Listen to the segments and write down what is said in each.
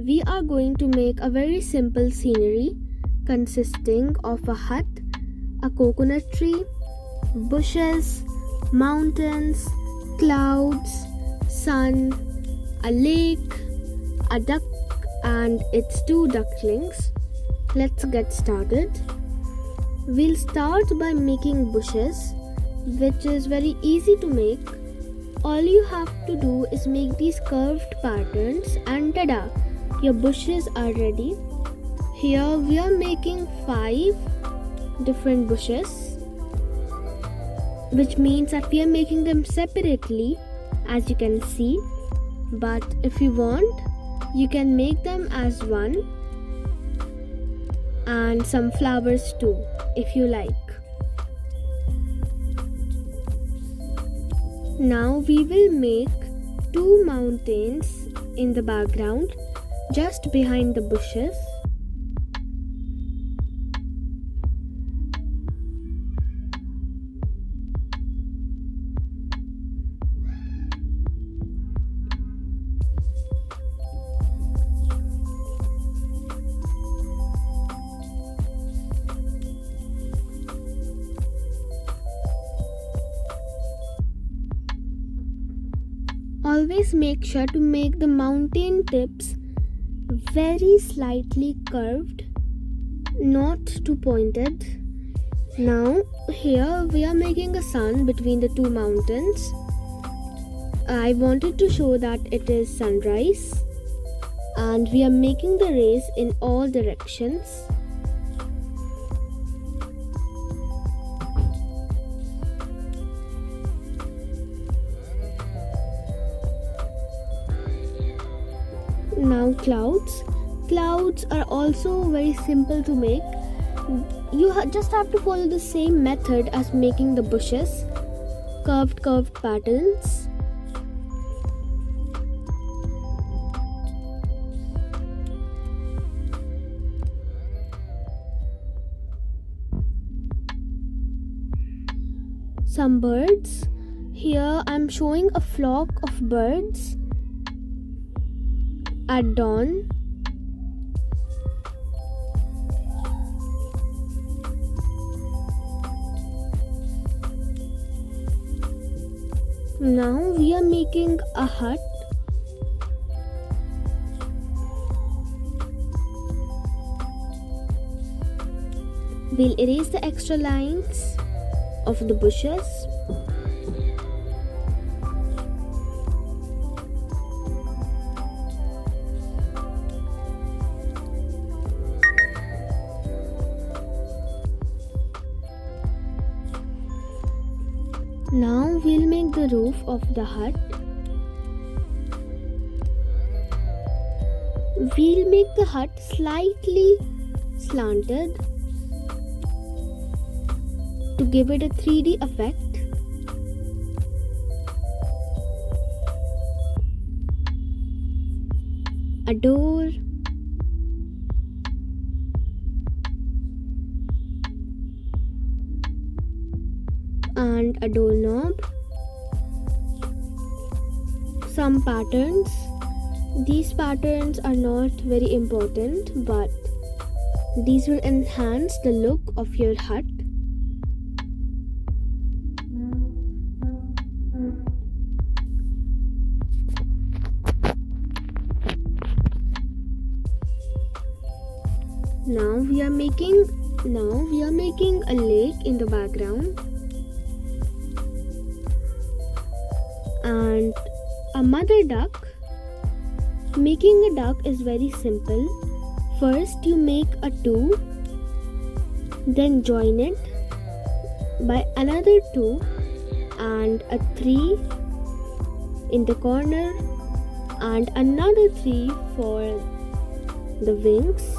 we are going to make a very simple scenery consisting of a hut, a coconut tree, bushes, mountains, clouds, sun, a lake, a duck and its two ducklings. Let's get started. We'll start by making bushes, which is very easy to make. All you have to do is make these curved patterns and tada! Your bushes are ready. Here we are making 5 different bushes, which means that we are making them separately, as you can see. But if you want, you can make them as one, and some flowers too, if you like. Now we will make 2 mountains in the background, just behind the bushes. Always make sure to make the mountain tips very slightly curved, not too pointed. Now here we are making a sun between the 2 mountains. I wanted to show that it is sunrise, and we are making the rays in all directions. Now clouds are also very simple to make. You just have to follow the same method as making the bushes, curved patterns. Some birds. Here I'm showing a flock of birds at dawn. Now we are making a hut. We'll erase the extra lines of the bushes. Now we'll make the roof of the hut. We'll make the hut slightly slanted to give it a 3D effect. A door, and a doorknob. Some patterns. These patterns are not very important, but these will enhance the look of your hut. Now we are making a lake in the background. And a mother duck. Making a duck is very simple. First you make a 2, then join it by another 2 and a 3 in the corner, and another 3 for the wings,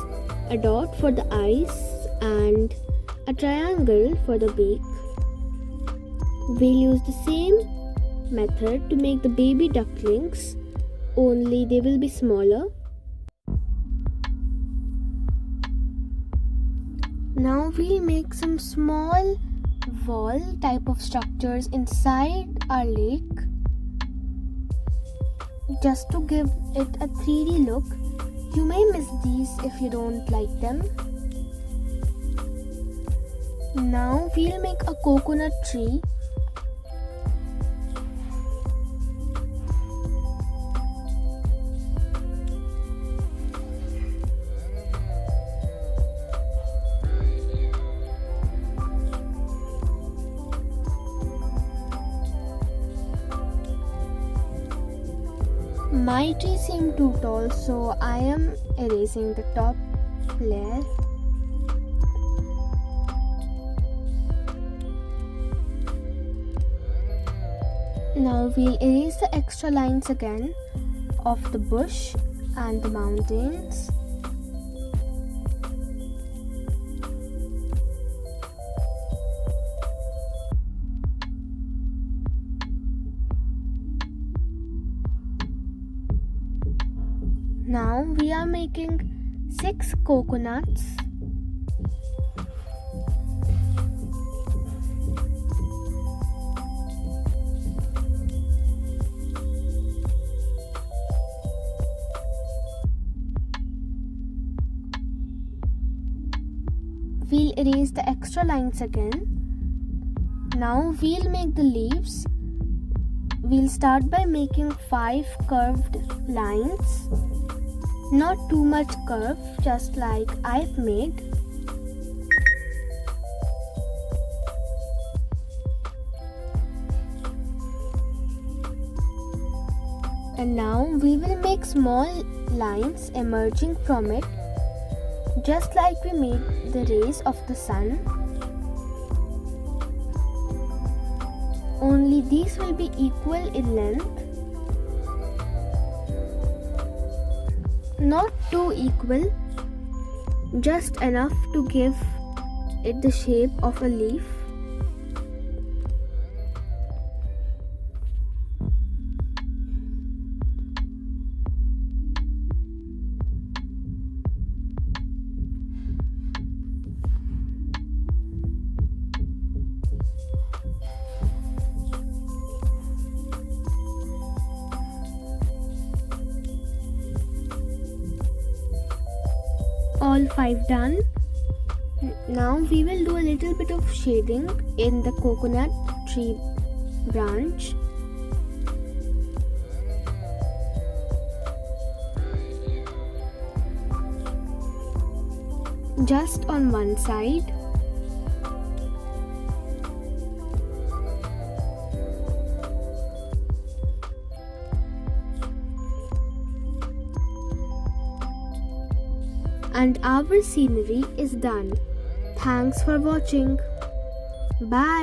a dot for the eyes, and a triangle for the beak. We'll use the same method to make the baby ducklings, only they will be smaller. Now we'll make some small wall type of structures inside our lake, just to give it a 3D look. You may miss these if you don't like them. Now we'll make a coconut tree. My tree seemed too tall, so I am erasing the top layer. Now we'll erase the extra lines again of the bush and the mountains. Now we are making 6 coconuts. We'll erase the extra lines again. Now we'll make the leaves. We'll start by making 5 curved lines. Not too much curve, just like I've made. And now we will make small lines emerging from it, just like we made the rays of the sun. Only these will be equal in length. Not too equal, just enough to give it the shape of a leaf. All 5 done. Now we will do a little bit of shading in the coconut tree branch. Just on one side. And our scenery is done. Thanks for watching. Bye.